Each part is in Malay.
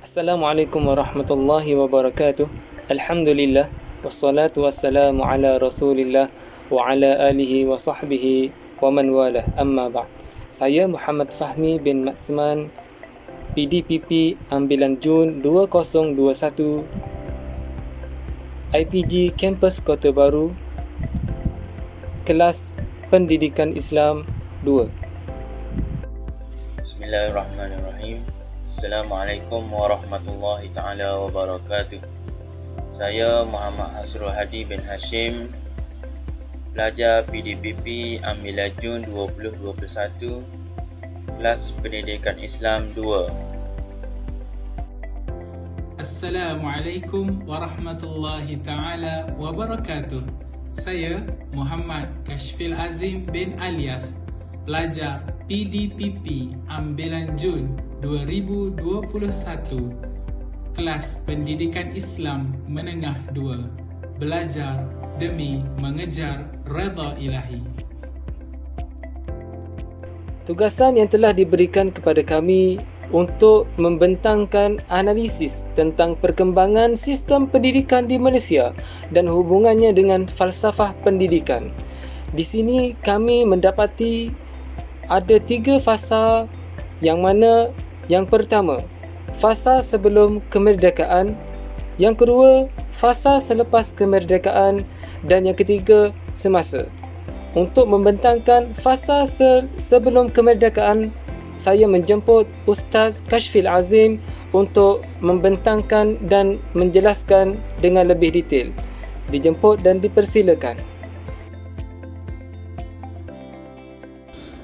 Assalamualaikum warahmatullahi wabarakatuh. Alhamdulillah wassalatu wassalamu ala Rasulillah wa ala alihi wa sahbihi wa man walah. Amma ba'd. Saya Muhammad Fahmi bin Maksman, PDPP Ambilan Jun 2021, IPG Kampus Kota Baru, kelas Pendidikan Islam 2. Bismillahirrahmanirrahim. Assalamualaikum warahmatullahi ta'ala wabarakatuh. Saya Muhammad Hasrul Hadi bin Hashim, pelajar PDPP Ambilan Jun 2021, kelas Pendidikan Islam 2. Assalamualaikum warahmatullahi ta'ala wabarakatuh. Saya Muhammad Kashfil Azim bin Alias, pelajar PDPP Ambilan Jun 2021, kelas Pendidikan Islam Menengah 2, belajar demi mengejar redha ilahi. Tugasan yang telah diberikan kepada kami untuk membentangkan analisis tentang perkembangan sistem pendidikan di Malaysia dan hubungannya dengan falsafah pendidikan. Di sini kami mendapati ada 3 fasa, yang mana yang pertama, fasa sebelum kemerdekaan, yang kedua, fasa selepas kemerdekaan, dan yang ketiga, semasa. Untuk membentangkan fasa sebelum kemerdekaan, saya menjemput Ustaz Kashfil Azim untuk membentangkan dan menjelaskan dengan lebih detail. Dijemput dan dipersilakan.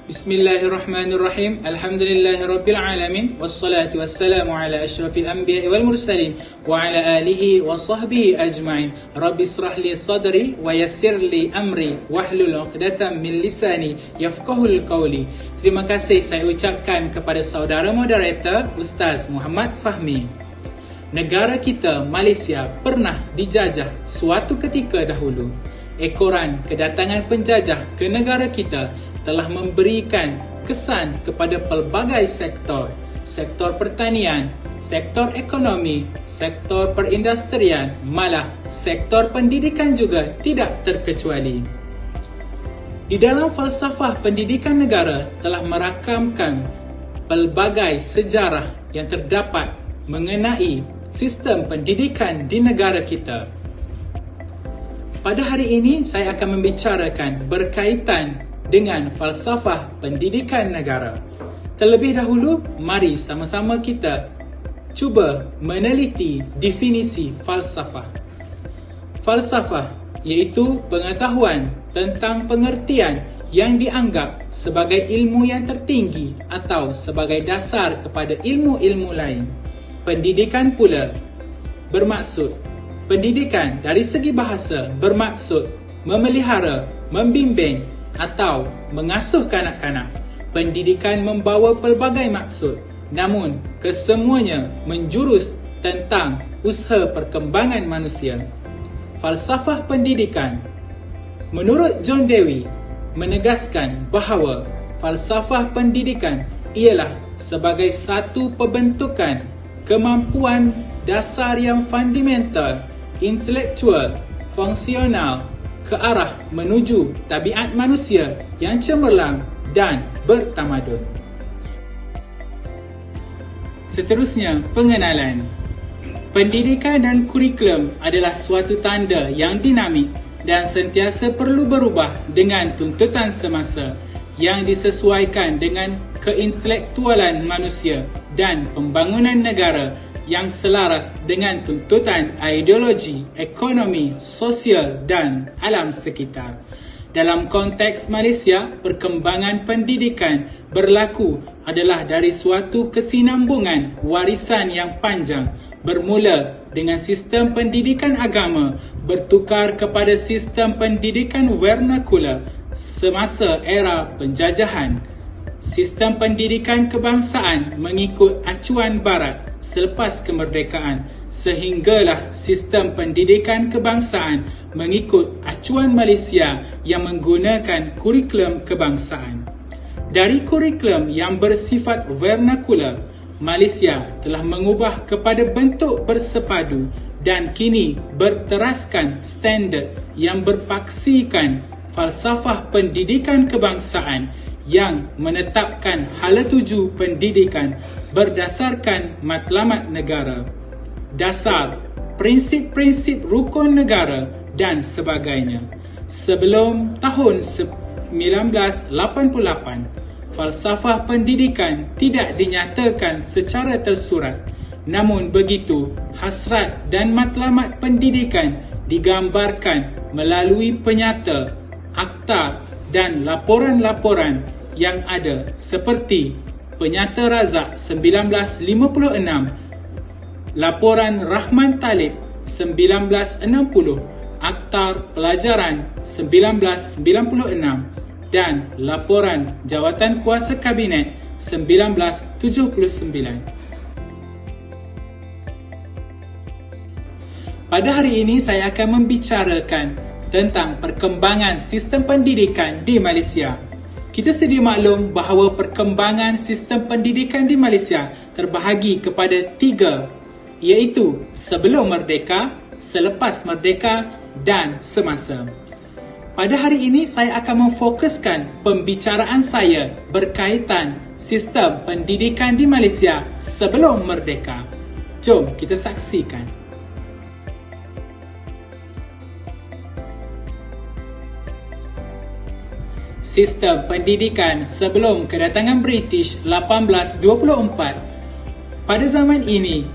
Bismillahirrahmanirrahim. Alhamdulillahirabbil alamin, wassalatu wassalamu ala asyrafil anbiya'i wal mursalin wa ala alihi wa sahbihi ajma'in. Rabbi israh li sadri wa yassir li amri wahlul 'uqdatam min lisani yafqahul qawli. Terima kasih saya ucapkan kepada saudara moderator Ustaz Muhammad Fahmi. Negara kita Malaysia pernah dijajah suatu ketika dahulu. Ekoran kedatangan penjajah ke negara kita telah memberikan kesan kepada pelbagai sektor, sektor pertanian, sektor ekonomi, sektor perindustrian, malah sektor pendidikan juga tidak terkecuali. Di dalam falsafah pendidikan negara telah merakamkan pelbagai sejarah yang terdapat mengenai sistem pendidikan di negara kita. Pada hari ini saya akan membicarakan berkaitan dengan falsafah pendidikan negara. Terlebih dahulu, mari sama-sama kita cuba meneliti definisi falsafah. Falsafah iaitu pengetahuan tentang pengertian yang dianggap sebagai ilmu yang tertinggi atau sebagai dasar kepada ilmu-ilmu lain. Pendidikan pula bermaksud, pendidikan dari segi bahasa bermaksud memelihara, membimbing atau mengasuh kanak-kanak. Pendidikan membawa pelbagai maksud, namun kesemuanya menjurus tentang usaha perkembangan manusia. Falsafah pendidikan menurut John Dewey menegaskan bahawa falsafah pendidikan ialah sebagai satu pembentukan kemampuan dasar yang fundamental, intelektual, fungsional ke arah menuju tabiat manusia yang cemerlang dan bertamadun. Seterusnya, pengenalan. Pendidikan dan kurikulum adalah suatu tanda yang dinamik dan sentiasa perlu berubah dengan tuntutan semasa yang disesuaikan dengan keintelektualan manusia dan pembangunan negara yang selaras dengan tuntutan ideologi, ekonomi, sosial dan alam sekitar. Dalam konteks Malaysia, perkembangan pendidikan berlaku adalah dari suatu kesinambungan warisan yang panjang, bermula dengan sistem pendidikan agama bertukar kepada sistem pendidikan vernakular semasa era penjajahan. Sistem pendidikan kebangsaan mengikut acuan barat selepas kemerdekaan, sehinggalah sistem pendidikan kebangsaan mengikut acuan Malaysia yang menggunakan kurikulum kebangsaan. Dari kurikulum yang bersifat vernakular, Malaysia telah mengubah kepada bentuk bersepadu dan kini berteraskan standard yang berpaksikan falsafah pendidikan kebangsaan yang menetapkan hala tuju pendidikan berdasarkan matlamat negara, dasar, prinsip-prinsip rukun negara dan sebagainya. Sebelum tahun 1988, falsafah pendidikan tidak dinyatakan secara tersurat. Namun begitu, hasrat dan matlamat pendidikan digambarkan melalui penyata, akta dan laporan-laporan yang ada seperti Penyata Razak 1956, Laporan Rahman Talib 1960, Akta Pelajaran 1996 dan Laporan Jawatan Kuasa Kabinet 1979. Pada hari ini saya akan membicarakan tentang perkembangan sistem pendidikan di Malaysia. Kita sedia maklum bahawa perkembangan sistem pendidikan di Malaysia terbahagi kepada 3, iaitu sebelum merdeka, selepas merdeka dan semasa. Pada hari ini saya akan memfokuskan pembicaraan saya berkaitan sistem pendidikan di Malaysia sebelum merdeka. Jom kita saksikan. Sistem pendidikan sebelum kedatangan British 1824. Pada zaman ini,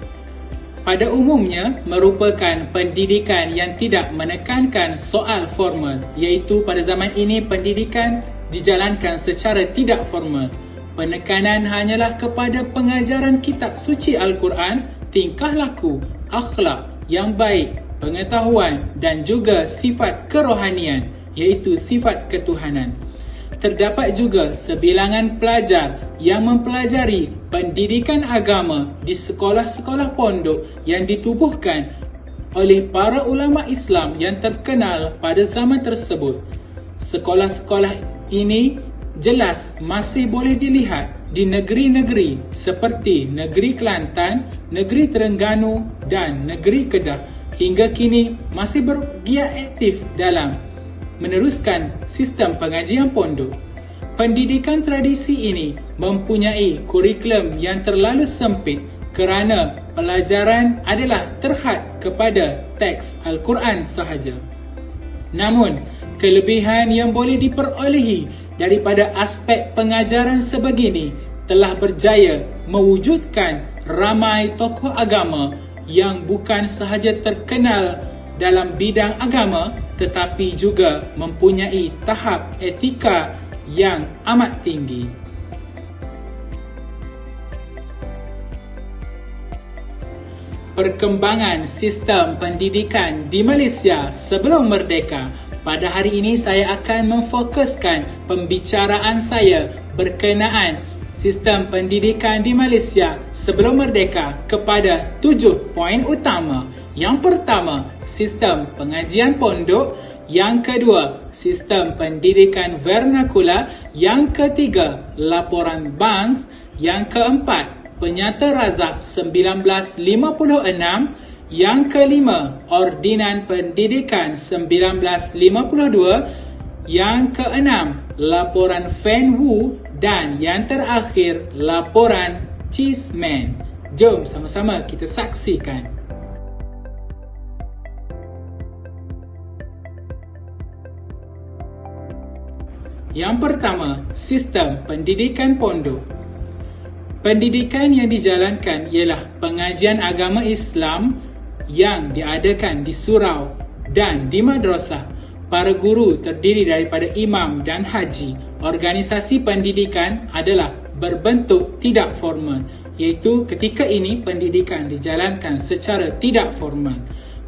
pada umumnya merupakan pendidikan yang tidak menekankan soal formal, iaitu pada zaman ini pendidikan dijalankan secara tidak formal. Penekanan hanyalah kepada pengajaran kitab suci Al-Quran, tingkah laku, akhlak yang baik, pengetahuan dan juga sifat kerohanian, iaitu sifat ketuhanan. Terdapat juga sebilangan pelajar yang mempelajari pendidikan agama di sekolah-sekolah pondok yang ditubuhkan oleh para ulama Islam yang terkenal pada zaman tersebut. Sekolah-sekolah ini jelas masih boleh dilihat di negeri-negeri seperti negeri Kelantan, negeri Terengganu dan negeri Kedah. Hingga kini masih bergiat aktif dalam meneruskan sistem pengajian pondok. Pendidikan tradisi ini mempunyai kurikulum yang terlalu sempit kerana pelajaran adalah terhad kepada teks Al-Quran sahaja. Namun, kelebihan yang boleh diperolehi daripada aspek pengajaran sebegini telah berjaya mewujudkan ramai tokoh agama yang bukan sahaja terkenal dalam bidang agama tetapi juga mempunyai tahap etika yang amat tinggi. Perkembangan sistem pendidikan di Malaysia sebelum merdeka. Pada hari ini saya akan memfokuskan pembicaraan saya berkenaan sistem pendidikan di Malaysia sebelum merdeka kepada 7 poin utama. Yang pertama, sistem pengajian pondok. Yang kedua, sistem pendidikan vernakular. Yang ketiga, laporan Barnes. Yang keempat, Penyata Razak 1956. Yang kelima, Ordinan Pendidikan 1952. Yang keenam, laporan Fan Wu. Dan yang terakhir, laporan Cheeseman. Jom sama-sama kita saksikan. Yang pertama, sistem pendidikan pondok. Pendidikan yang dijalankan ialah pengajian agama Islam yang diadakan di surau dan di madrasah. Para guru terdiri daripada imam dan haji. Organisasi pendidikan adalah berbentuk tidak formal, iaitu ketika ini pendidikan dijalankan secara tidak formal.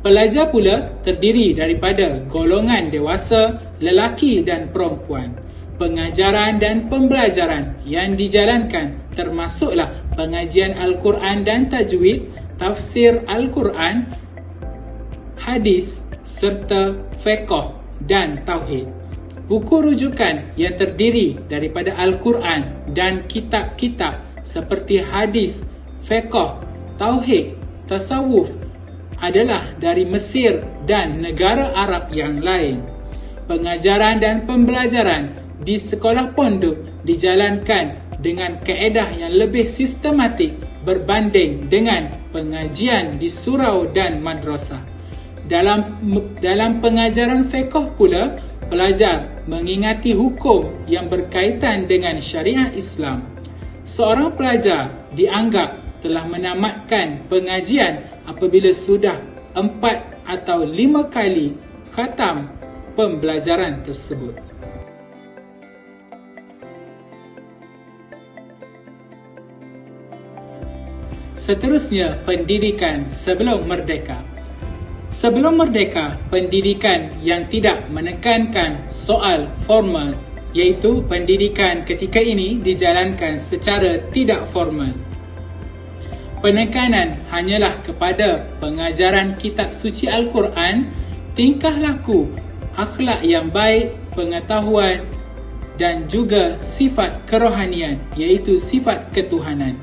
Pelajar pula terdiri daripada golongan dewasa, lelaki dan perempuan. Pengajaran dan pembelajaran yang dijalankan termasuklah pengajian Al-Quran dan tajwid, tafsir Al-Quran, hadis serta fiqh dan tauhid. Buku rujukan yang terdiri daripada Al-Quran dan kitab-kitab seperti hadis fiqh, tauhid, tasawuf adalah dari Mesir dan negara Arab yang lain. Pengajaran dan pembelajaran di sekolah pondok dijalankan dengan kaedah yang lebih sistematik berbanding dengan pengajian di surau dan madrasah. Dalam pengajaran fiqh pula, pelajar mengingati hukum yang berkaitan dengan syariat Islam. Seorang pelajar dianggap telah menamatkan pengajian apabila sudah 4 atau 5 kali khatam pembelajaran tersebut. Seterusnya, pendidikan sebelum merdeka. Sebelum merdeka, pendidikan yang tidak menekankan soal formal, iaitu pendidikan ketika ini dijalankan secara tidak formal. Penekanan hanyalah kepada pengajaran kitab suci Al-Quran, tingkah laku, akhlak yang baik, pengetahuan dan juga sifat kerohanian, iaitu sifat ketuhanan.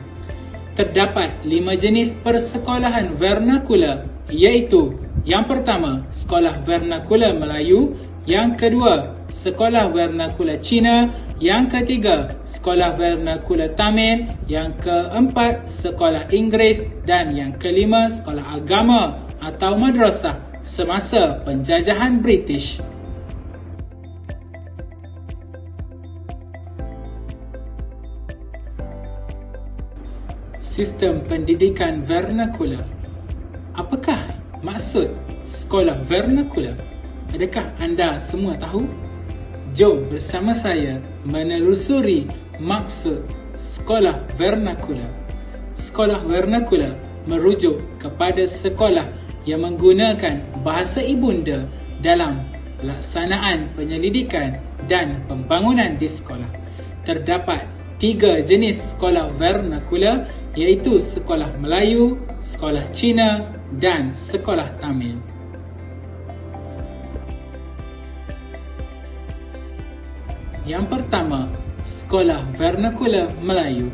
Terdapat 5 jenis persekolahan vernakular, iaitu yang pertama, sekolah vernakular Melayu, yang kedua, sekolah vernakular Cina, yang ketiga, sekolah vernakular Tamil, yang keempat, sekolah Inggeris dan yang kelima, sekolah agama atau madrasah semasa penjajahan British. Sistem pendidikan vernakular. Apakah maksud sekolah vernakular? Adakah anda semua tahu? Jom bersama saya menelusuri maksud sekolah vernakular. Sekolah vernakular merujuk kepada sekolah yang menggunakan bahasa ibunda dalam pelaksanaan penyelidikan dan pembangunan di sekolah. Terdapat 3 jenis sekolah vernakular, iaitu sekolah Melayu, sekolah Cina dan sekolah Tamil. Yang pertama, sekolah vernakular Melayu.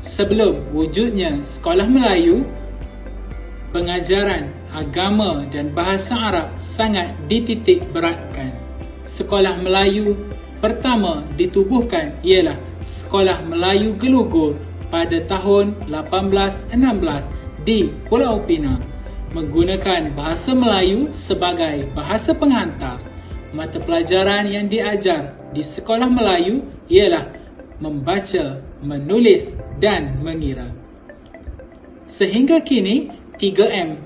Sebelum wujudnya sekolah Melayu, pengajaran agama dan bahasa Arab sangat dititik beratkan. Sekolah Melayu pertama ditubuhkan ialah Sekolah Melayu Gelugur pada tahun 1816 di Pulau Pinang, menggunakan bahasa Melayu sebagai bahasa penghantar. Mata pelajaran yang diajar di sekolah Melayu ialah membaca, menulis dan mengira. Sehingga kini 3M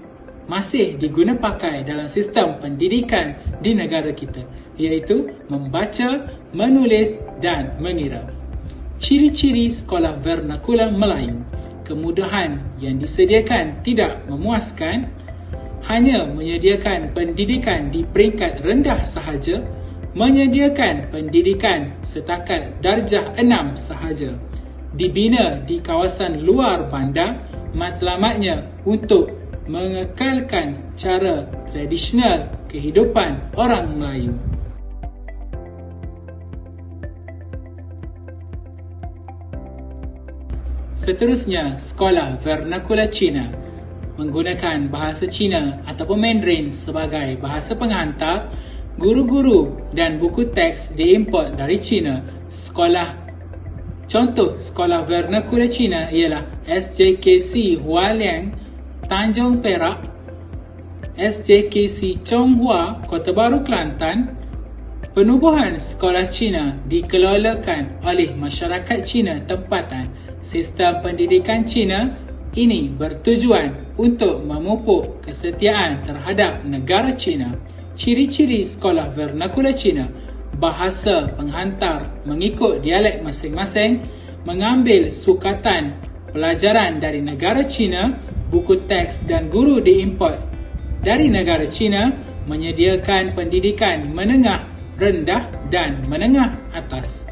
masih diguna pakai dalam sistem pendidikan di negara kita, iaitu membaca, menulis dan mengira. Ciri-ciri sekolah vernakular Melayu. Kemudahan yang disediakan tidak memuaskan, hanya menyediakan pendidikan di peringkat rendah sahaja, menyediakan pendidikan setakat darjah 6 sahaja, dibina di kawasan luar bandar, matlamatnya untuk mengekalkan cara tradisional kehidupan orang Melayu. Seterusnya, sekolah vernakular Cina, menggunakan bahasa Cina ataupun Mandarin sebagai bahasa penghantar. Guru-guru dan buku teks diimport dari Cina. Contoh sekolah vernakular Cina ialah SJKC Hualiang, Tanjung Perak, SJKC Chonghua, Kota Baru, Kelantan. Penubuhan sekolah Cina dikelolakan oleh masyarakat Cina tempatan. Sistem pendidikan Cina ini bertujuan untuk memupuk kesetiaan terhadap negara Cina. Ciri-ciri sekolah vernakular Cina: bahasa penghantar mengikut dialek masing-masing, mengambil sukatan pelajaran dari negara Cina, buku teks dan guru diimport dari negara Cina, menyediakan pendidikan menengah, rendah dan menengah atas.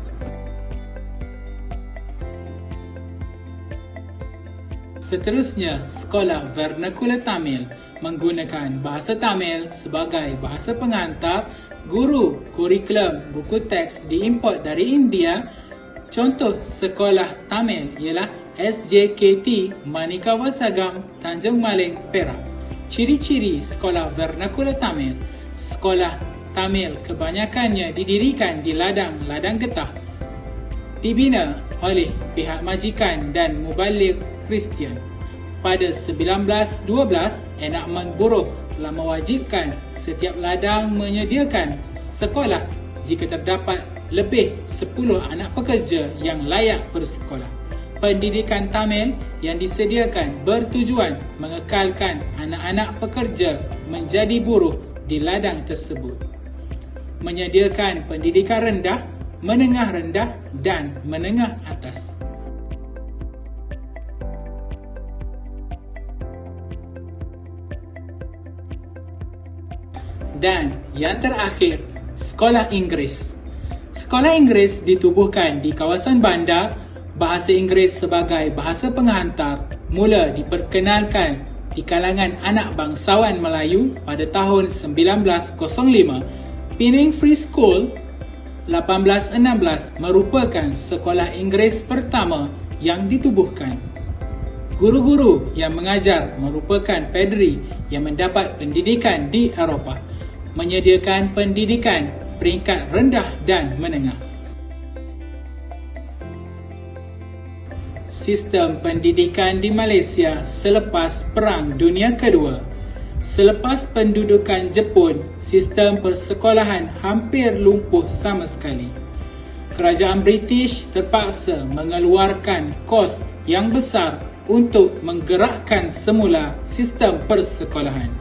Seterusnya, sekolah vernakular Tamil, menggunakan bahasa Tamil sebagai bahasa penghantar. Guru, kurikulum, buku teks diimport dari India. Contoh sekolah Tamil ialah SJKT Manikawasagam Tanjung Maling, Perak. Ciri-ciri sekolah vernakular Tamil. Sekolah Tamil kebanyakannya didirikan di ladang-ladang getah. Dibina oleh pihak majikan dan mubaligh Kristian. Pada 1912, enakmen buruh telah mewajibkan setiap ladang menyediakan sekolah jika terdapat lebih 10 anak pekerja yang layak bersekolah. Pendidikan Tamil yang disediakan bertujuan mengekalkan anak-anak pekerja menjadi buruh di ladang tersebut. Menyediakan pendidikan rendah, menengah rendah dan menengah atas. Dan yang terakhir, sekolah Inggeris. Sekolah Inggeris ditubuhkan di kawasan bandar. Bahasa Inggeris sebagai bahasa penghantar mula diperkenalkan di kalangan anak bangsawan Melayu pada tahun 1905. Penang Free School 1816 merupakan sekolah Inggeris pertama yang ditubuhkan. Guru-guru yang mengajar merupakan padri yang mendapat pendidikan di Eropah, menyediakan pendidikan peringkat rendah dan menengah. Sistem pendidikan di Malaysia selepas Perang Dunia Kedua. Selepas pendudukan Jepun, sistem persekolahan hampir lumpuh sama sekali. Kerajaan British terpaksa mengeluarkan kos yang besar untuk menggerakkan semula sistem persekolahan.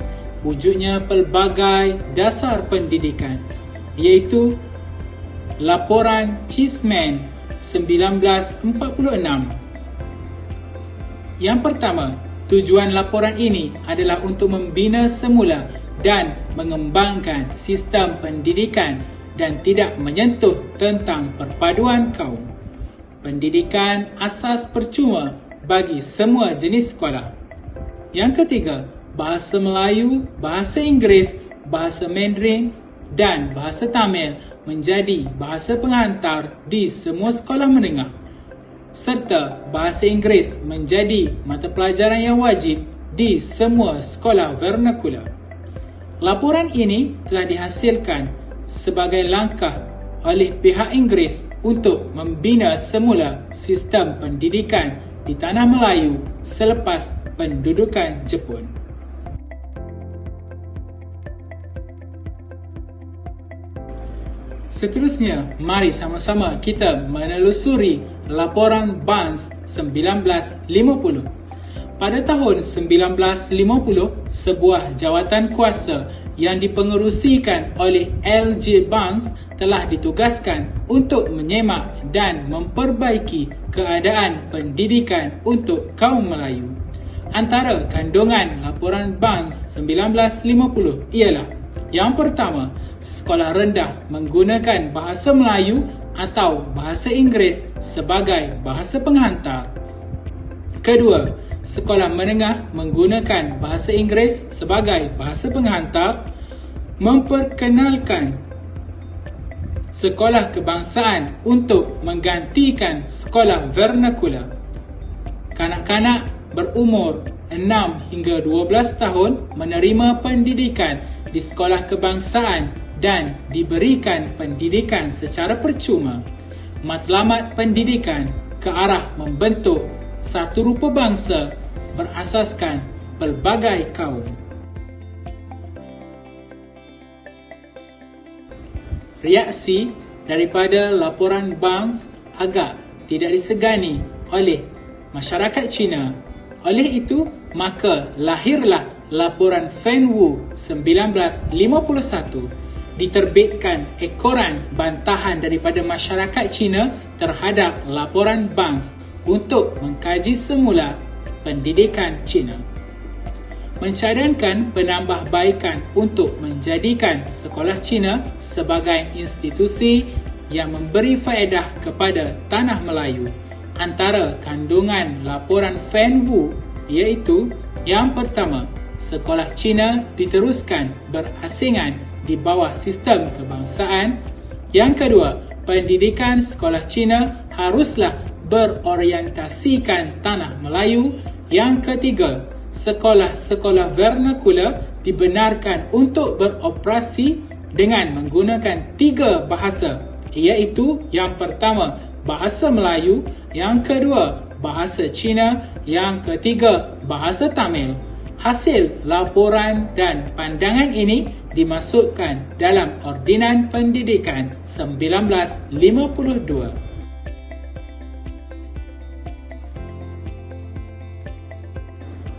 Wujudnya pelbagai dasar pendidikan, iaitu Laporan Cheeseman 1946. Yang pertama, tujuan laporan ini adalah untuk membina semula dan mengembangkan sistem pendidikan dan tidak menyentuh tentang perpaduan kaum. Pendidikan asas percuma bagi semua jenis sekolah. Yang ketiga, bahasa Melayu, bahasa Inggeris, bahasa Mandarin dan bahasa Tamil menjadi bahasa penghantar di semua sekolah menengah, serta bahasa Inggeris menjadi mata pelajaran yang wajib di semua sekolah vernakular. Laporan ini telah dihasilkan sebagai langkah oleh pihak Inggeris untuk membina semula sistem pendidikan di tanah Melayu selepas pendudukan Jepun. Seterusnya, mari sama-sama kita menelusuri laporan Barnes 1950. Pada tahun 1950, sebuah jawatan kuasa yang dipengerusikan oleh L.J. Barnes telah ditugaskan untuk menyemak dan memperbaiki keadaan pendidikan untuk kaum Melayu. Antara kandungan laporan Barnes 1950 ialah: yang pertama, sekolah rendah menggunakan bahasa Melayu atau bahasa Inggeris sebagai bahasa penghantar. Kedua, sekolah menengah menggunakan bahasa Inggeris sebagai bahasa penghantar. Memperkenalkan sekolah kebangsaan untuk menggantikan sekolah vernakular. Kanak-kanak berumur 6 hingga 12 tahun menerima pendidikan di sekolah kebangsaan dan diberikan pendidikan secara percuma. Matlamat pendidikan ke arah membentuk satu rupa bangsa berasaskan pelbagai kaum. Reaksi daripada laporan Barnes agak tidak disegani oleh masyarakat Cina. Oleh itu, maka lahirlah laporan Fenwu 1951. Diterbitkan ekoran bantahan daripada masyarakat Cina terhadap laporan Barnes untuk mengkaji semula pendidikan Cina. Mencadangkan penambahbaikan untuk menjadikan sekolah Cina sebagai institusi yang memberi faedah kepada tanah Melayu. Antara kandungan laporan Fenwu iaitu: yang pertama, sekolah Cina diteruskan berasingan di bawah sistem kebangsaan. Yang kedua, pendidikan sekolah Cina haruslah berorientasikan tanah Melayu. Yang ketiga, sekolah-sekolah vernakular dibenarkan untuk beroperasi dengan menggunakan 3 bahasa, iaitu yang pertama bahasa Melayu, yang kedua bahasa Cina, yang ketiga bahasa Tamil. Hasil laporan dan pandangan ini dimasukkan dalam Ordinan Pendidikan 1952.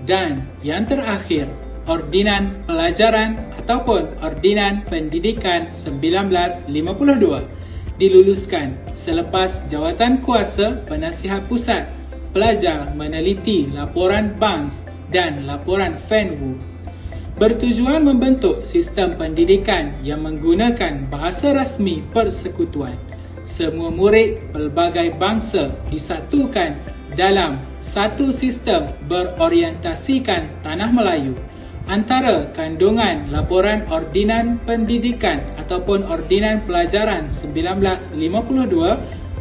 Dan yang terakhir, Ordinan Pelajaran ataupun Ordinan Pendidikan 1952 diluluskan selepas Jawatankuasa Penasihat Pusat belajar meneliti laporan Banks dan laporan Fenwu. Bertujuan membentuk sistem pendidikan yang menggunakan bahasa rasmi persekutuan. Semua murid pelbagai bangsa disatukan dalam satu sistem berorientasikan tanah Melayu. Antara kandungan laporan Ordinan Pendidikan ataupun Ordinan Pelajaran 1952,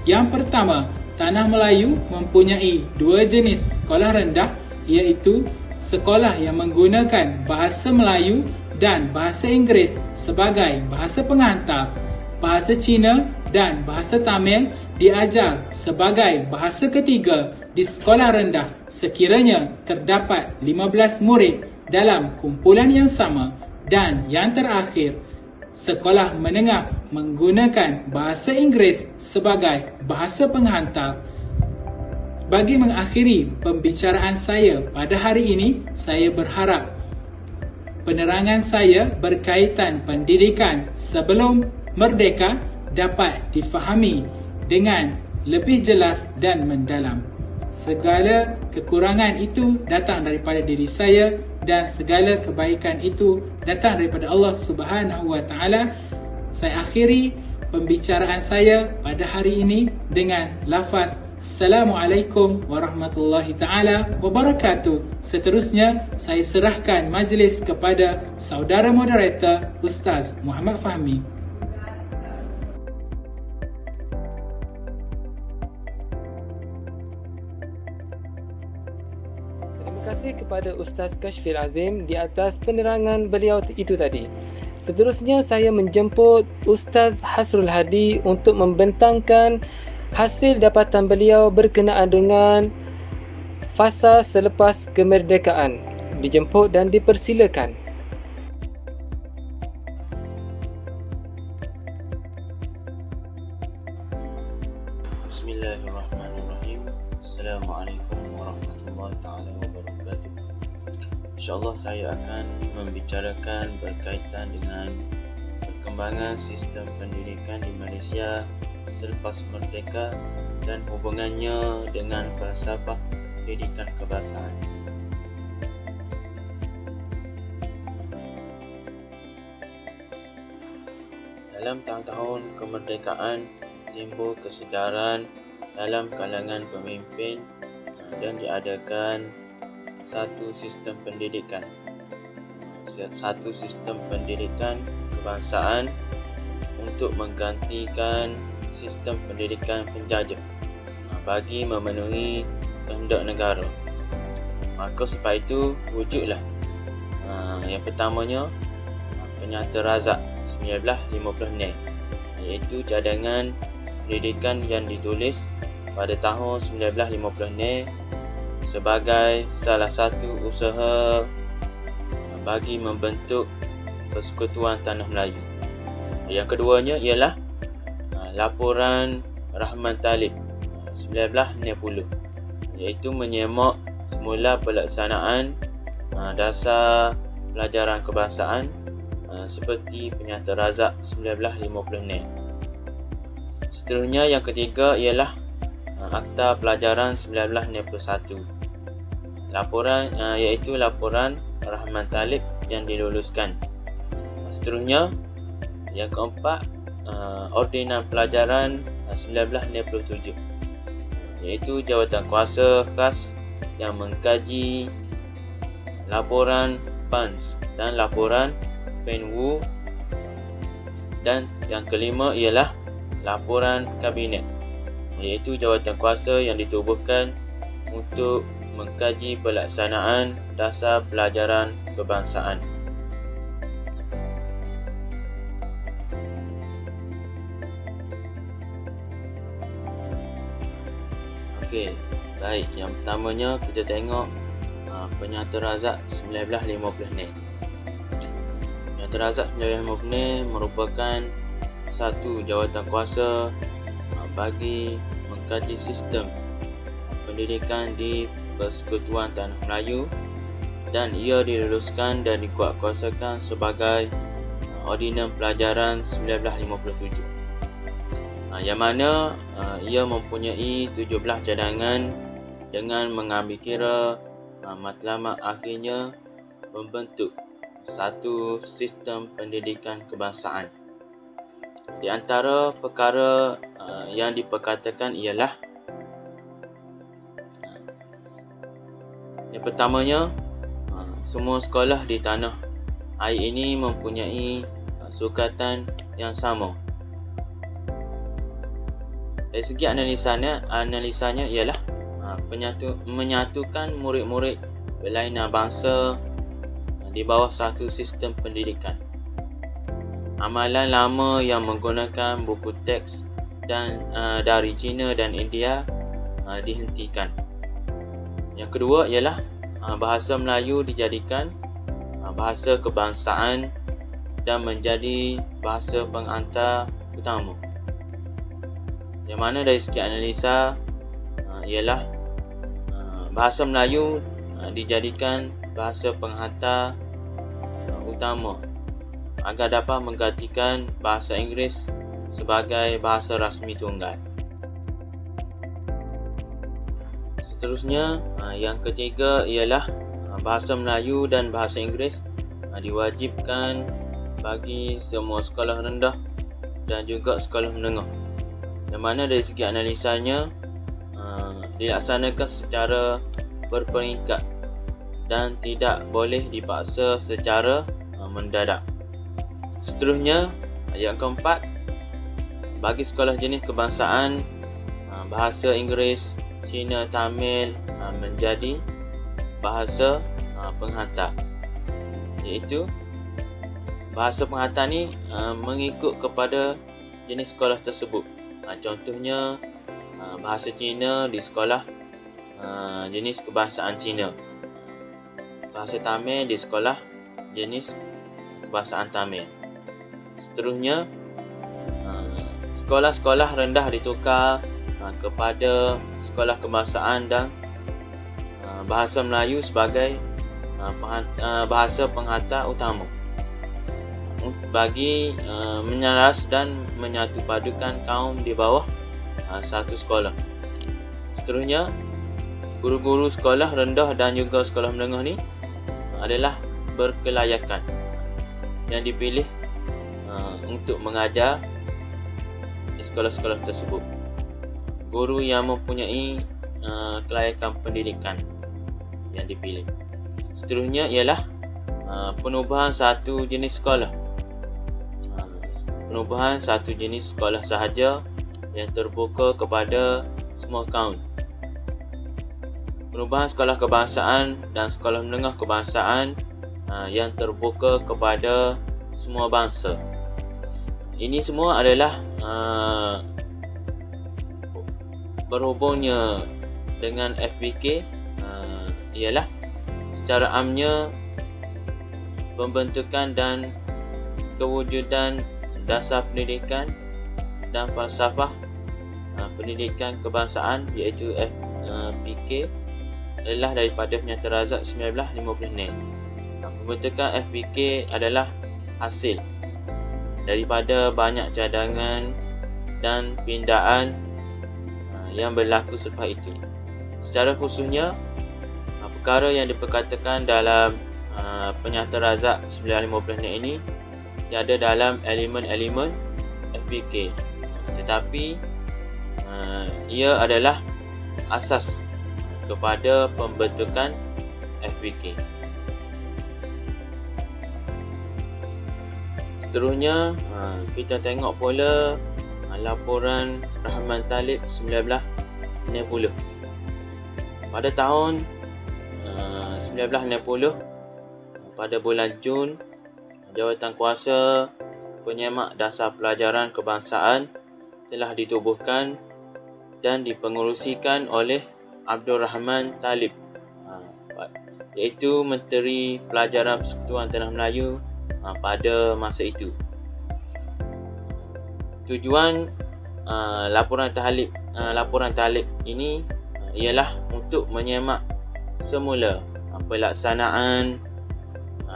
yang pertama, tanah Melayu mempunyai 2 jenis sekolah rendah, iaitu sekolah yang menggunakan bahasa Melayu dan bahasa Inggeris sebagai bahasa pengantar. Bahasa Cina dan bahasa Tamil diajar sebagai bahasa ketiga di sekolah rendah sekiranya terdapat 15 murid dalam kumpulan yang sama. Dan yang terakhir, sekolah menengah menggunakan bahasa Inggeris sebagai bahasa penghantar. Bagi mengakhiri pembicaraan saya pada hari ini, saya berharap penerangan saya berkaitan pendidikan sebelum merdeka dapat difahami dengan lebih jelas dan mendalam. Segala kekurangan itu datang daripada diri saya dan segala kebaikan itu datang daripada Allah Subhanahu wa taala. Saya akhiri pembicaraan saya pada hari ini dengan lafaz Assalamualaikum warahmatullahi taala wabarakatuh. Seterusnya saya serahkan majlis kepada saudara moderator Ustaz Muhammad Fahmi. Terima kasih kepada Ustaz Kashfil Azim di atas penerangan beliau itu tadi. Seterusnya saya menjemput Ustaz Hasrul Hadi untuk membentangkan hasil dapatan beliau berkenaan dengan fasa selepas kemerdekaan. Dijemput dan dipersilakan. Bismillahirrahmanirrahim. Assalamualaikum warahmatullahi taala wabarakatuh. InsyaAllah saya akan membicarakan berkaitan dengan perkembangan sistem pendidikan di Malaysia selepas merdeka dan hubungannya dengan falsafah pendidikan kebangsaan. Dalam tahun-tahun kemerdekaan timbul kesedaran dalam kalangan pemimpin dan diadakan satu sistem pendidikan kebangsaan untuk menggantikan sistem pendidikan penjajah bagi memenuhi kehendak negara. Maka sebab itu wujudlah yang pertamanya Penyata Razak 1956, iaitu cadangan pendidikan yang ditulis pada tahun 1956 sebagai salah satu usaha bagi membentuk Persekutuan Tanah Melayu. Yang keduanya ialah laporan Rahman Talib 1960, iaitu menyemak semula pelaksanaan dasar pelajaran kebangsaan seperti Penyata Razak 1956. Seterusnya yang ketiga ialah Akta Pelajaran 1961. Iaitu laporan Rahman Talib yang diluluskan. Seterusnya yang keempat Ordinan Pelajaran 1967, iaitu Jawatankuasa Khas yang mengkaji laporan Banks dan laporan Fenwu. Dan yang kelima ialah laporan Kabinet, iaitu jawatankuasa yang ditubuhkan untuk mengkaji pelaksanaan dasar pelajaran kebangsaan. Okey, baik. Yang pertamanya kita tengok Penyata Razak 1950 ni. Penyata Razak 1950 ni merupakan satu jawatankuasa bagi mengkaji sistem pendidikan di Persekutuan Tanah Melayu, dan ia diluluskan dan dikuatkuasakan sebagai Ordinan Pelajaran 1957. Yang mana ia mempunyai 17 cadangan dengan mengambil kira matlamat akhirnya membentuk satu sistem pendidikan kebangsaan. Di antara perkara yang diperkatakan ialah yang pertamanya, semua sekolah di tanah air ini mempunyai sukatan yang sama. Dari segi analisanya ialah menyatukan murid-murid berlainan bangsa di bawah satu sistem pendidikan. Amalan lama yang menggunakan buku teks dan dari China dan India dihentikan. Yang kedua ialah bahasa Melayu dijadikan bahasa kebangsaan dan menjadi bahasa penghantar utama. Yang mana dari segi analisa ialah bahasa Melayu dijadikan bahasa penghantar utama agar dapat menggantikan bahasa Inggeris sebagai bahasa rasmi tunggal. Seterusnya, yang ketiga ialah bahasa Melayu dan bahasa Inggeris diwajibkan bagi semua sekolah rendah dan juga sekolah menengah. Yang mana dari segi analisanya dilaksanakan secara berperingkat dan tidak boleh dipaksa secara mendadak. Seterusnya, yang keempat, bagi sekolah jenis kebangsaan, bahasa Inggeris, Cina, Tamil menjadi bahasa penghantar. Iaitu bahasa penghantar ni mengikut kepada jenis sekolah tersebut. Contohnya bahasa Cina di sekolah jenis kebangsaan Cina, bahasa Tamil di sekolah jenis kebangsaan Tamil. Seterusnya, sekolah-sekolah rendah ditukar kepada sekolah kebangsaan dan bahasa Melayu sebagai bahasa penghantar utama bagi menyaras dan menyatupadukan kaum di bawah satu sekolah. Seterusnya, guru-guru sekolah rendah dan juga sekolah menengah ni adalah berkelayakan yang dipilih untuk mengajar di sekolah-sekolah tersebut. Guru yang mempunyai kelayakan pendidikan yang dipilih. Seterusnya ialah penubuhan satu jenis sekolah. Penubuhan satu jenis sekolah sahaja yang terbuka kepada semua kaum. Penubuhan sekolah kebangsaan dan sekolah menengah kebangsaan yang terbuka kepada semua bangsa. Ini semua adalah berhubungnya dengan FBK ialah secara amnya pembentukan dan kewujudan dasar pendidikan dan falsafah pendidikan kebangsaan, iaitu FBK, adalah daripada Penyata Razak 1950 ni. Pembentukan FBK adalah hasil daripada banyak cadangan dan pindaan yang berlaku selepas itu. Secara khususnya, perkara yang diperkatakan dalam Penyata Razak 1950 ini tiada dalam elemen-elemen FBK, tetapi ia adalah asas kepada pembentukan FBK. Seterusnya, kita tengok pula laporan Rahman Talib 1960. Pada tahun 1960, pada bulan Jun, Jawatan Kuasa Penyemak Dasar Pelajaran Kebangsaan telah ditubuhkan dan dipengerusikan oleh Abdul Rahman Talib, iaitu Menteri Pelajaran Persekutuan Tanah Melayu pada masa itu. Tujuan laporan talib ini ialah untuk menyemak semula pelaksanaan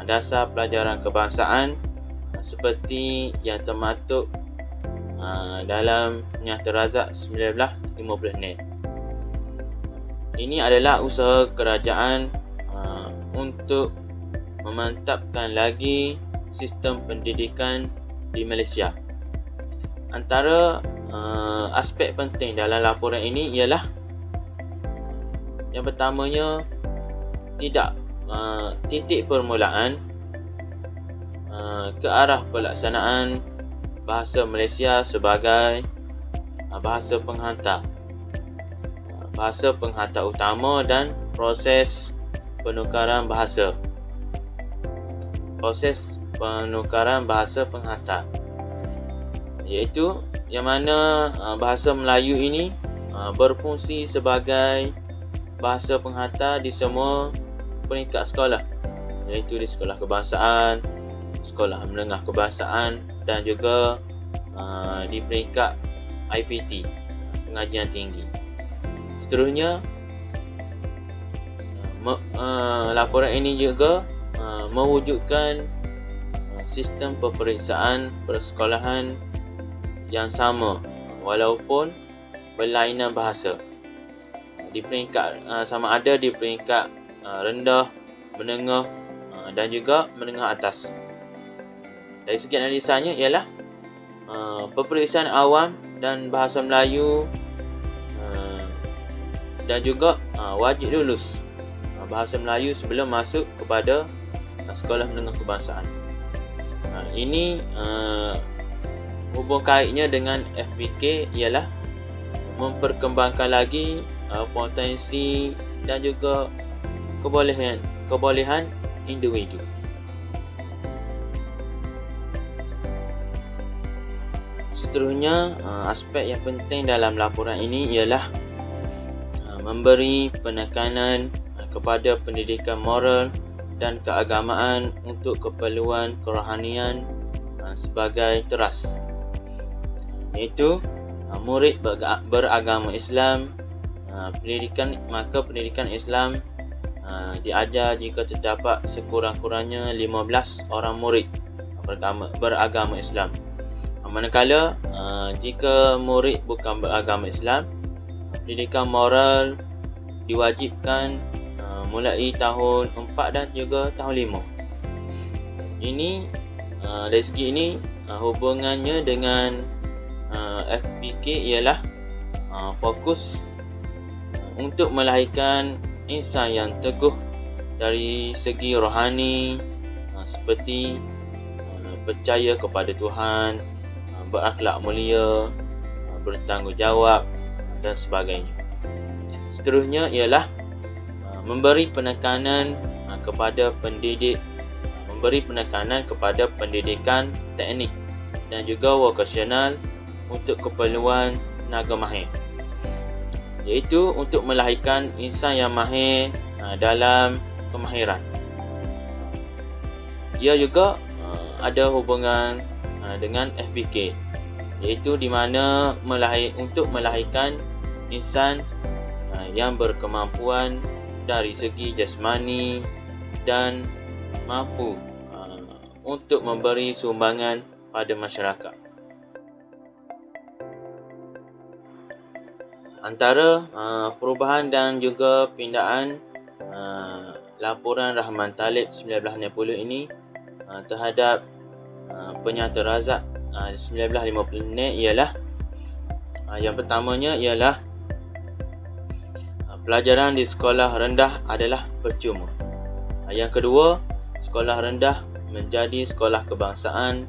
dasar pelajaran kebangsaan seperti yang termaktub dalam Nyata Razak 1956. Ini adalah usaha kerajaan untuk memantapkan lagi sistem pendidikan di Malaysia. Antara aspek penting dalam laporan ini ialah yang pertamanya, titik permulaan ke arah pelaksanaan bahasa Malaysia sebagai bahasa penghantar utama dan proses penukaran bahasa penghantar, iaitu yang mana bahasa Melayu ini berfungsi sebagai bahasa penghantar di semua peringkat sekolah, iaitu di sekolah kebangsaan, sekolah menengah kebangsaan dan juga di peringkat IPT, pengajian tinggi. Seterusnya, laporan ini juga mewujudkan sistem peperiksaan persekolahan yang sama walaupun berlainan bahasa di peringkat sama ada di peringkat rendah, menengah dan juga menengah atas. Dari segi analisanya ialah peperiksaan awam dan bahasa Melayu dan juga wajib lulus bahasa Melayu sebelum masuk kepada sekolah menengah kebangsaan. Ini hubung kaitnya dengan FPK ialah memperkembangkan lagi potensi dan juga kebolehan individu. Seterusnya, aspek yang penting dalam laporan ini ialah memberi penekanan kepada pendidikan moral dan keagamaan untuk keperluan kerohanian sebagai teras, iaitu murid beragama Islam, pendidikan Islam diajar jika terdapat sekurang-kurangnya 15 orang murid beragama Islam. Manakala jika murid bukan beragama Islam, pendidikan moral diwajibkan mulai tahun 4 dan juga tahun 5. Ini dari segi ini hubungannya dengan FPK ialah fokus untuk melahirkan insan yang teguh dari segi rohani, seperti percaya kepada Tuhan, berakhlak mulia, bertanggungjawab dan sebagainya. Seterusnya ialah memberi penekanan kepada pendidikan teknik dan juga vokasional untuk keperluan tenaga mahir, iaitu untuk melahirkan insan yang mahir dalam kemahiran. Ia juga ada hubungan dengan FBK, iaitu di mana untuk melahirkan insan yang berkemampuan dari segi jasmani dan mampu untuk memberi sumbangan pada masyarakat. Antara perubahan dan juga pindaan laporan Rahman Talib 1960 ini terhadap Penyata Razak 1950 ni ialah yang pertamanya ialah pelajaran di sekolah rendah adalah percuma. Yang kedua, sekolah rendah menjadi sekolah kebangsaan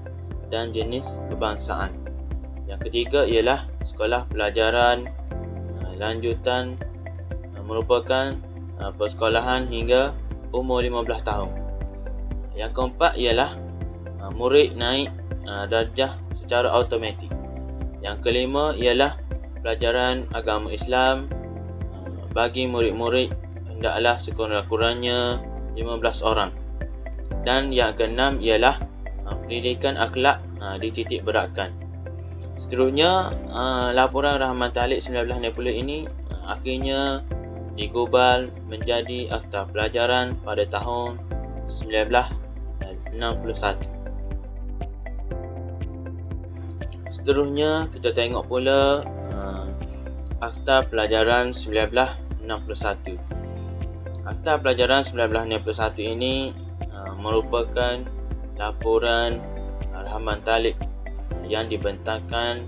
dan jenis kebangsaan. Yang ketiga ialah sekolah pelajaran lanjutan merupakan persekolahan hingga umur 15 tahun. Yang keempat ialah murid naik darjah secara automatik. Yang kelima ialah pelajaran agama Islam bagi murid-murid hendaklah sekurang-kurangnya 15 orang. Dan yang keenam ialah pendidikan akhlak dititik beratkan. Seterusnya, laporan Rahman Talib 1960 ini akhirnya digubal menjadi Akta Pelajaran pada tahun 1961. Seterusnya, kita tengok pula Akta Pelajaran 1961. Akta Pelajaran 1961 ini merupakan laporan Rahman Talib yang dibentangkan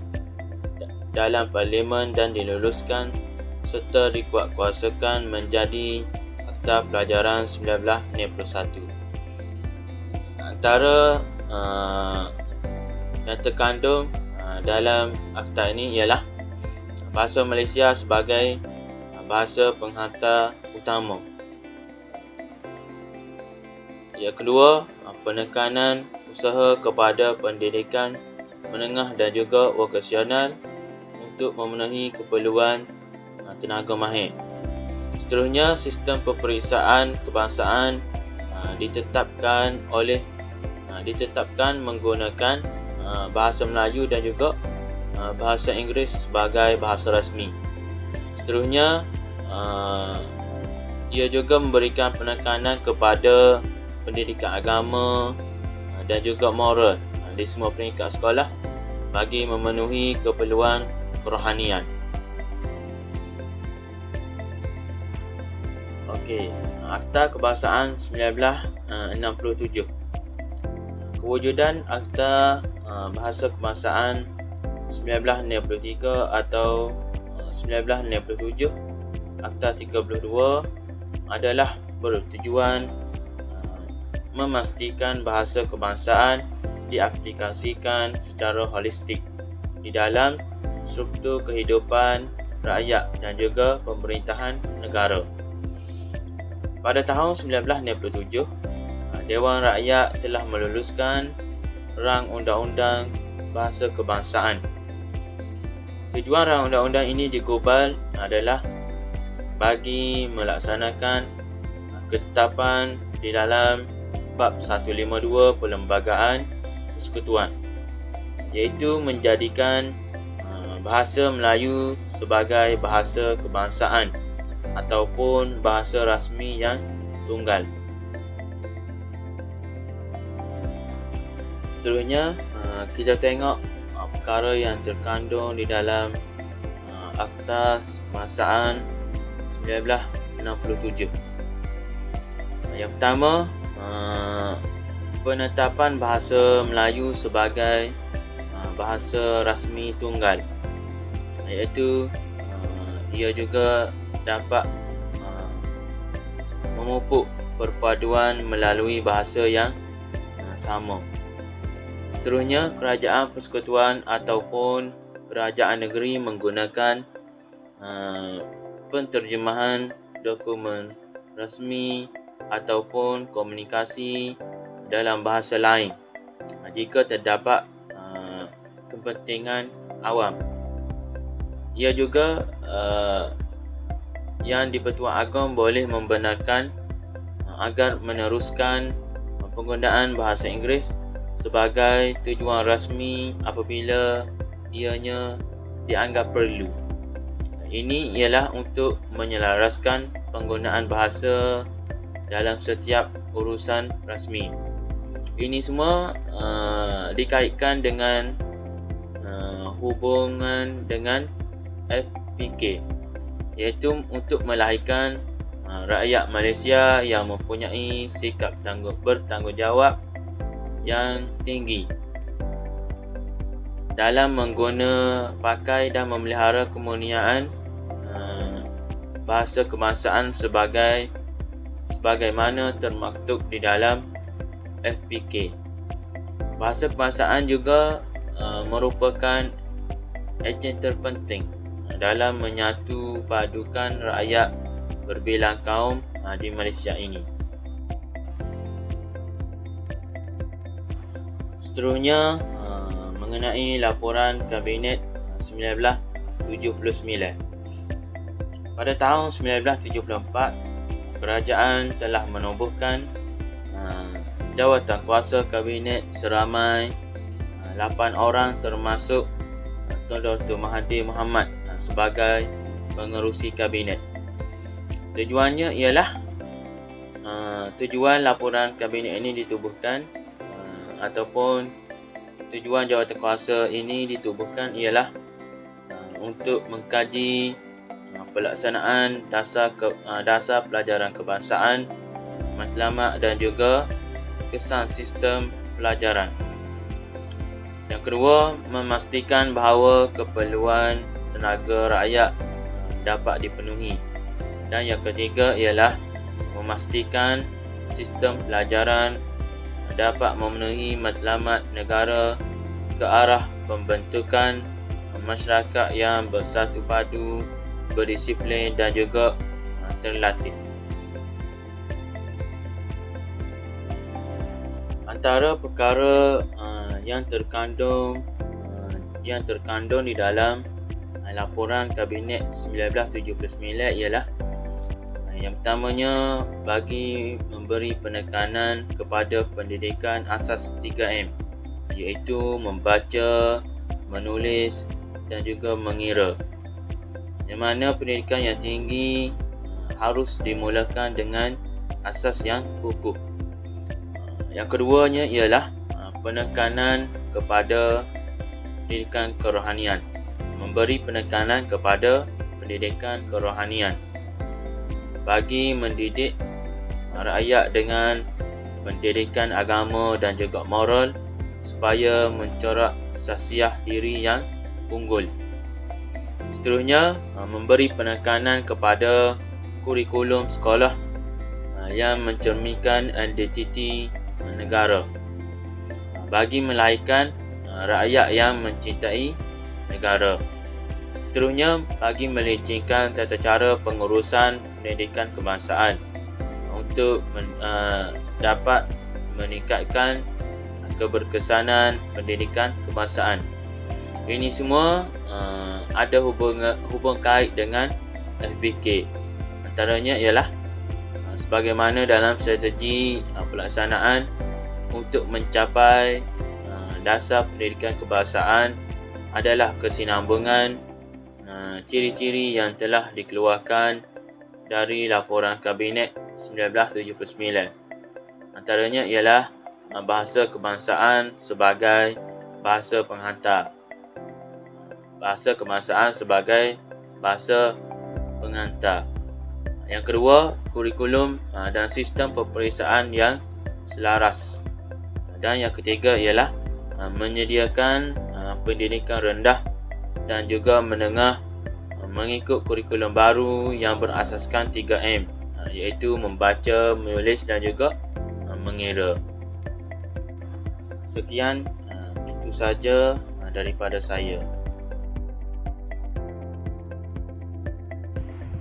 dalam Parlimen dan diluluskan serta dikuatkuasakan menjadi Akta Pelajaran 1961. Antara yang terkandung dalam akta ini ialah bahasa Malaysia sebagai bahasa penghantar utama. Yang kedua, penekanan usaha kepada pendidikan menengah dan juga vokasional untuk memenuhi keperluan tenaga mahir. Seterusnya, sistem peperiksaan kebangsaan ditetapkan menggunakan bahasa Melayu dan juga bahasa Inggeris sebagai bahasa rasmi. Seterusnya, ia juga memberikan penekanan kepada pendidikan agama dan juga moral di semua peringkat sekolah bagi memenuhi keperluan kerohanian. Okey, Akta Kebangsaan 1967. Kewujudan Akta Bahasa Kebangsaan 1963 atau 1967, Akta 32 adalah bertujuan memastikan bahasa kebangsaan diaplikasikan secara holistik di dalam struktur kehidupan rakyat dan juga pemerintahan negara. Pada tahun 1967, Dewan Rakyat telah meluluskan Rang Undang-Undang Bahasa Kebangsaan. Tujuan rang undang-undang ini digubal adalah bagi melaksanakan ketetapan di dalam Bab 152 Perlembagaan Persekutuan, iaitu menjadikan bahasa Melayu sebagai bahasa kebangsaan ataupun bahasa rasmi yang tunggal. Seterusnya, kita tengok perkara yang terkandung di dalam Akta Kebangsaan 1967. Yang pertama, penetapan bahasa Melayu sebagai bahasa rasmi tunggal, iaitu ia juga dapat memupuk perpaduan melalui bahasa yang sama. Seterusnya, kerajaan persekutuan ataupun kerajaan negeri menggunakan penterjemahan dokumen rasmi ataupun komunikasi dalam bahasa lain jika terdapat kepentingan awam. Ia juga yang di-Pertuan Agong boleh membenarkan agar meneruskan penggunaan bahasa Inggeris sebagai tujuan rasmi apabila ianya dianggap perlu. Ini ialah untuk menyelaraskan penggunaan bahasa dalam setiap urusan rasmi. Ini semua dikaitkan dengan hubungan dengan FPK, iaitu untuk melahirkan rakyat Malaysia yang mempunyai sikap bertanggungjawab yang tinggi dalam mengguna, pakai dan memelihara kemurnian bahasa kebangsaan sebagaimana termaktub di dalam FPK. Bahasa kebangsaan juga merupakan ejen terpenting dalam menyatu padukan rakyat berbilang kaum di Malaysia ini. Seterusnya mengenai laporan Kabinet 1979. Pada tahun 1974, kerajaan telah menubuhkan jawatan kuasa Kabinet seramai 8 orang termasuk Tun Dr. Mahathir Mohamad sebagai pengerusi Kabinet. Tujuannya ialah tujuan laporan Kabinet ini ditubuhkan ataupun tujuan jawatan kuasa ini ditubuhkan ialah untuk mengkaji pelaksanaan dasar pelajaran kebangsaan, matlamat dan juga kesan sistem pelajaran. Yang kedua, memastikan bahawa keperluan tenaga rakyat dapat dipenuhi. Dan yang ketiga ialah memastikan sistem pelajaran dapat memenuhi matlamat negara ke arah pembentukan masyarakat yang bersatu padu, berdisiplin dan juga terlatih. Antara perkara yang terkandung di dalam laporan Kabinet 1979 ialah yang pertamanya, bagi memberi penekanan kepada pendidikan asas 3M, iaitu membaca, menulis dan juga mengira. Yang mana pendidikan yang tinggi harus dimulakan dengan asas yang kukuh. Yang keduanya ialah penekanan kepada pendidikan kerohanian. Memberi penekanan kepada pendidikan kerohanian bagi mendidik rakyat dengan pendidikan agama dan juga moral supaya mencorak sahsiah diri yang unggul. Seterusnya, memberi penekanan kepada kurikulum sekolah yang mencerminkan identiti negara bagi melahirkan rakyat yang mencintai negara. Seterusnya, bagi melecehkan tata cara pengurusan pendidikan kebangsaan untuk dapat meningkatkan keberkesanan pendidikan kebangsaan. Ini semua ada hubung kait dengan FBK. Antaranya ialah sebagaimana dalam strategi pelaksanaan untuk mencapai dasar pendidikan kebangsaan adalah kesinambungan ciri-ciri yang telah dikeluarkan dari laporan Kabinet 1979. Antaranya ialah bahasa kebangsaan sebagai bahasa penghantar. Bahasa kebangsaan sebagai bahasa penghantar. Yang kedua, kurikulum dan sistem peperiksaan yang selaras. Dan yang ketiga ialah menyediakan pendidikan rendah dan juga menengah mengikut kurikulum baru yang berasaskan 3M, iaitu membaca, menulis dan juga mengira. Sekian, itu saja daripada saya.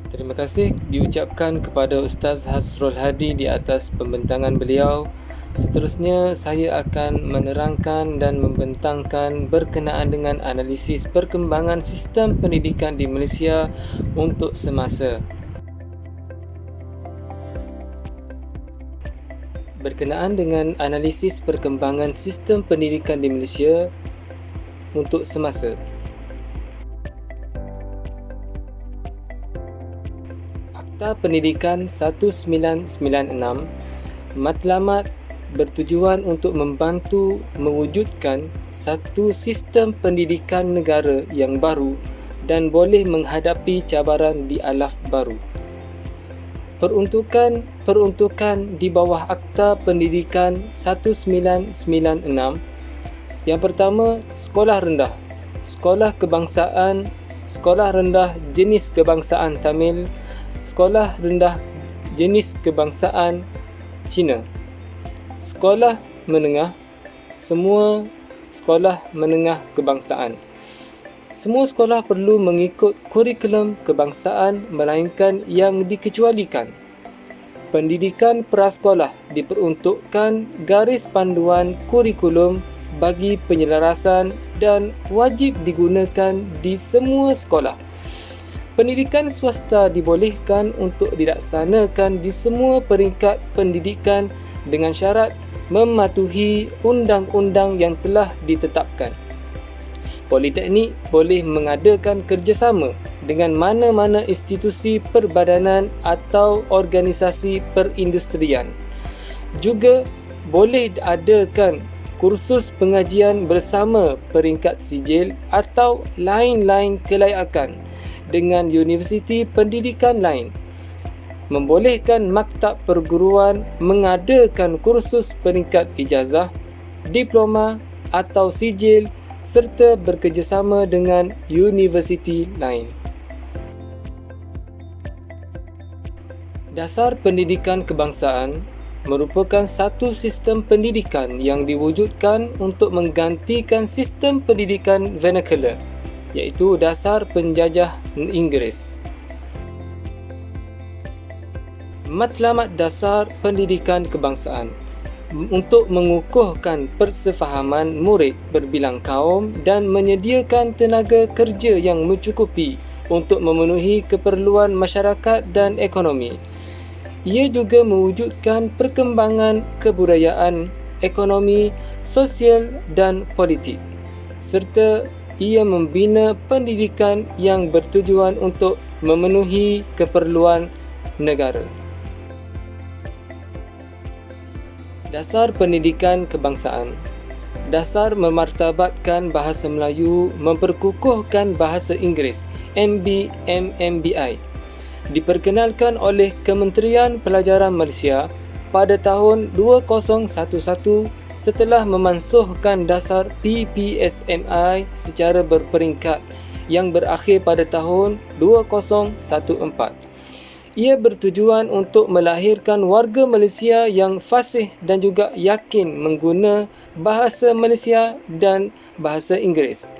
Terima kasih diucapkan kepada Ustaz Hasrul Hadi di atas pembentangan beliau. Seterusnya, saya akan menerangkan dan membentangkan berkenaan dengan analisis perkembangan sistem pendidikan di Malaysia untuk semasa. Berkenaan dengan analisis perkembangan sistem pendidikan di Malaysia untuk semasa. Akta Pendidikan 1996 matlamat bertujuan untuk membantu mewujudkan satu sistem pendidikan negara yang baru dan boleh menghadapi cabaran di alaf baru. Peruntukan di bawah Akta Pendidikan 1996. Yang pertama, sekolah rendah, sekolah kebangsaan, sekolah rendah jenis kebangsaan Tamil, sekolah rendah jenis kebangsaan Cina. Sekolah menengah, semua sekolah menengah kebangsaan. Semua sekolah perlu mengikut kurikulum kebangsaan melainkan yang dikecualikan. Pendidikan prasekolah diperuntukkan garis panduan kurikulum bagi penyelarasan dan wajib digunakan di semua sekolah. Pendidikan swasta dibolehkan untuk dilaksanakan di semua peringkat pendidikan dengan syarat mematuhi undang-undang yang telah ditetapkan. Politeknik boleh mengadakan kerjasama dengan mana-mana institusi perbadanan atau organisasi perindustrian. Juga boleh adakan kursus pengajian bersama peringkat sijil atau lain-lain kelayakan dengan universiti pendidikan lain. Membolehkan maktab perguruan mengadakan kursus peringkat ijazah, diploma atau sijil serta bekerjasama dengan universiti lain. Dasar pendidikan kebangsaan merupakan satu sistem pendidikan yang diwujudkan untuk menggantikan sistem pendidikan vernacular, iaitu dasar penjajah Inggeris. Matlamat dasar pendidikan kebangsaan untuk mengukuhkan persefahaman murid berbilang kaum dan menyediakan tenaga kerja yang mencukupi untuk memenuhi keperluan masyarakat dan ekonomi. Ia juga mewujudkan perkembangan kebudayaan, ekonomi, sosial dan politik, serta ia membina pendidikan yang bertujuan untuk memenuhi keperluan negara. Dasar pendidikan kebangsaan. Dasar memartabatkan bahasa Melayu, memperkukuhkan bahasa Inggeris, MBI. Diperkenalkan oleh Kementerian Pelajaran Malaysia pada tahun 2011 setelah memansuhkan dasar PPSMI secara berperingkat yang berakhir pada tahun 2014. Ia bertujuan untuk melahirkan warga Malaysia yang fasih dan juga yakin mengguna bahasa Malaysia dan bahasa Inggeris.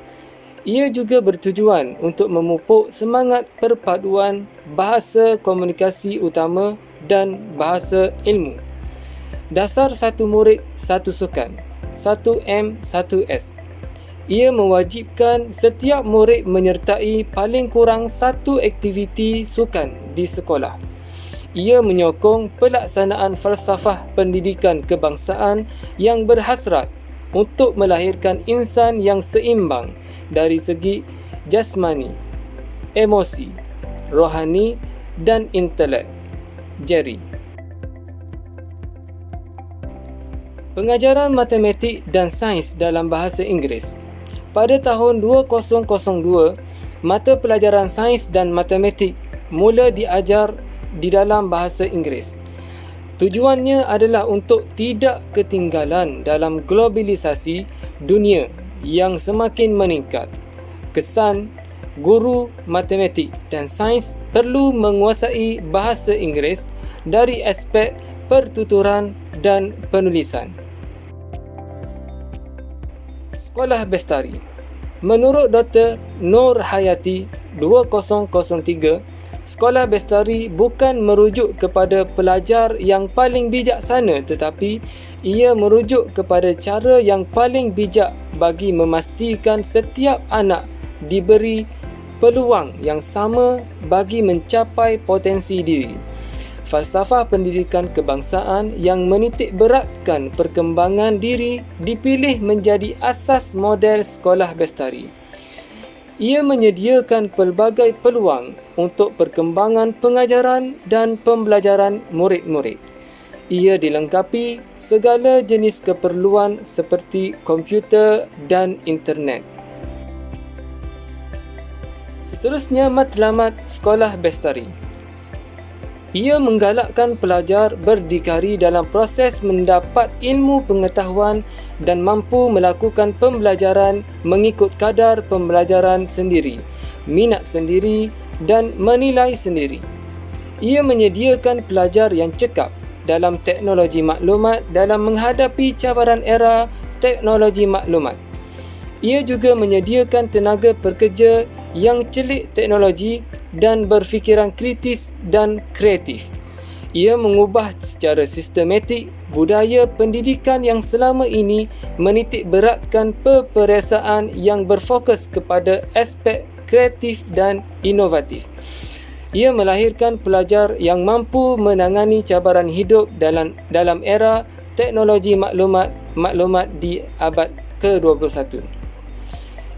Ia juga bertujuan untuk memupuk semangat perpaduan bahasa komunikasi utama dan bahasa ilmu. Dasar satu murid, satu sukan, 1M, 1S. Ia mewajibkan setiap murid menyertai paling kurang satu aktiviti sukan di sekolah. Ia menyokong pelaksanaan falsafah pendidikan kebangsaan yang berhasrat untuk melahirkan insan yang seimbang dari segi jasmani, emosi, rohani dan intelek. Jerry. Pengajaran matematik dan sains dalam bahasa Inggeris. Pada tahun 2002, mata pelajaran sains dan matematik mula diajar di dalam bahasa Inggeris. Tujuannya adalah untuk tidak ketinggalan dalam globalisasi dunia yang semakin meningkat. Kesan guru matematik dan sains perlu menguasai bahasa Inggeris dari aspek pertuturan dan penulisan. Sekolah Bestari. Menurut Dr. Nur Hayati 2003, Sekolah Bestari bukan merujuk kepada pelajar yang paling bijaksana, tetapi ia merujuk kepada cara yang paling bijak bagi memastikan setiap anak diberi peluang yang sama bagi mencapai potensi diri. Falsafah pendidikan kebangsaan yang menitik beratkan perkembangan diri dipilih menjadi asas model Sekolah Bestari. Ia menyediakan pelbagai peluang untuk perkembangan pengajaran dan pembelajaran murid-murid. Ia dilengkapi segala jenis keperluan seperti komputer dan internet. Seterusnya, matlamat Sekolah Bestari. Ia menggalakkan pelajar berdikari dalam proses mendapat ilmu pengetahuan dan mampu melakukan pembelajaran mengikut kadar pembelajaran sendiri, minat sendiri dan menilai sendiri. Ia menyediakan pelajar yang cekap dalam teknologi maklumat dalam menghadapi cabaran era teknologi maklumat. Ia juga menyediakan tenaga pekerja yang celik teknologi dan berfikiran kritis dan kreatif. Ia mengubah secara sistematik budaya pendidikan yang selama ini menitik beratkan peperiksaan yang berfokus kepada aspek kreatif dan inovatif. Ia melahirkan pelajar yang mampu menangani cabaran hidup dalam era teknologi maklumat di abad ke-21.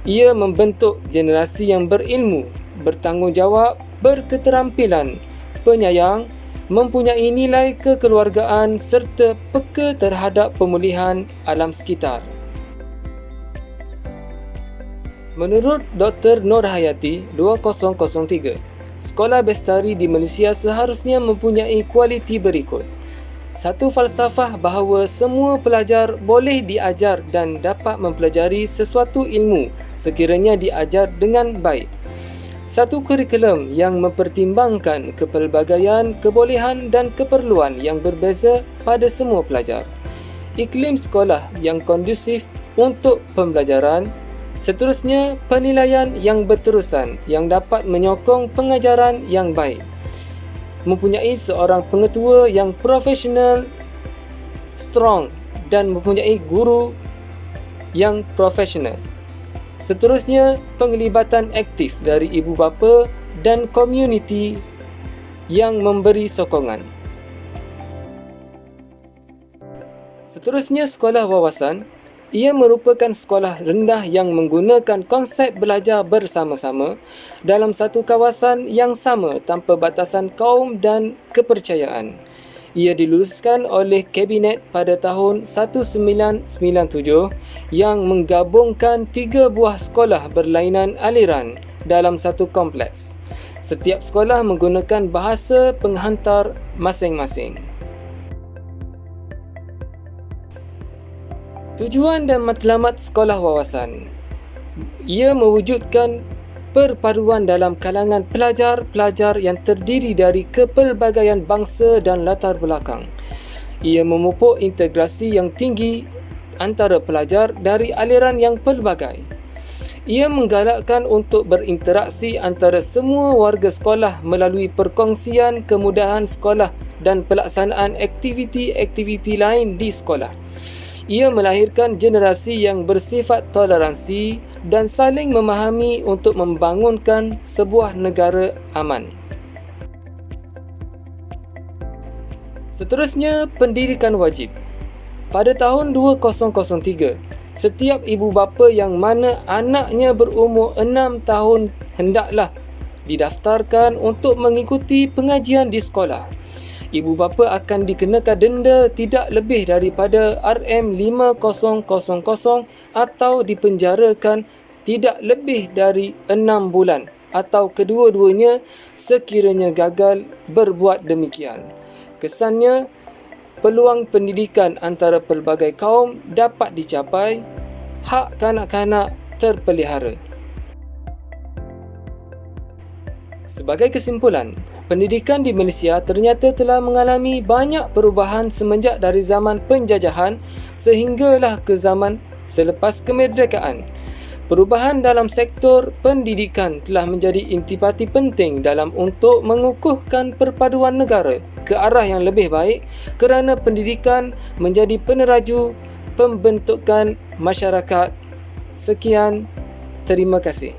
Ia membentuk generasi yang berilmu, bertanggungjawab, berketerampilan, penyayang, mempunyai nilai kekeluargaan serta peka terhadap pemulihan alam sekitar. Menurut Dr. Nur Hayati 2003, sekolah bestari di Malaysia seharusnya mempunyai kualiti berikut. Satu falsafah bahawa semua pelajar boleh diajar dan dapat mempelajari sesuatu ilmu sekiranya diajar dengan baik. Satu kurikulum yang mempertimbangkan kepelbagaian, kebolehan dan keperluan yang berbeza pada semua pelajar. Iklim sekolah yang kondusif untuk pembelajaran. Seterusnya, penilaian yang berterusan yang dapat menyokong pengajaran yang baik. Mempunyai seorang pengetua yang profesional, strong dan mempunyai guru yang profesional. Seterusnya, penglibatan aktif dari ibu bapa dan komuniti yang memberi sokongan. Seterusnya, sekolah wawasan. Ia merupakan sekolah rendah yang menggunakan konsep belajar bersama-sama dalam satu kawasan yang sama tanpa batasan kaum dan kepercayaan. Ia diluluskan oleh Kabinet pada tahun 1997 yang menggabungkan 3 buah sekolah berlainan aliran dalam satu kompleks. Setiap sekolah menggunakan bahasa penghantar masing-masing. Tujuan dan matlamat sekolah wawasan. Ia mewujudkan perpaduan dalam kalangan pelajar-pelajar yang terdiri dari kepelbagaian bangsa dan latar belakang. Ia memupuk integrasi yang tinggi antara pelajar dari aliran yang pelbagai. Ia menggalakkan untuk berinteraksi antara semua warga sekolah melalui perkongsian kemudahan sekolah dan pelaksanaan aktiviti-aktiviti lain di sekolah. Ia melahirkan generasi yang bersifat toleransi dan saling memahami untuk membangunkan sebuah negara aman. Seterusnya, pendidikan wajib. Pada tahun 2003, setiap ibu bapa yang mana anaknya berumur 6 tahun hendaklah didaftarkan untuk mengikuti pengajian di sekolah. Ibu bapa akan dikenakan denda tidak lebih daripada RM5,000 atau dipenjarakan tidak lebih dari 6 bulan atau kedua-duanya sekiranya gagal berbuat demikian. Kesannya, peluang pendidikan antara pelbagai kaum dapat dicapai, hak kanak-kanak terpelihara. Sebagai kesimpulan, pendidikan di Malaysia ternyata telah mengalami banyak perubahan semenjak dari zaman penjajahan sehinggalah ke zaman selepas kemerdekaan. Perubahan dalam sektor pendidikan telah menjadi intipati penting dalam untuk mengukuhkan perpaduan negara ke arah yang lebih baik kerana pendidikan menjadi peneraju pembentukan masyarakat. Sekian, terima kasih.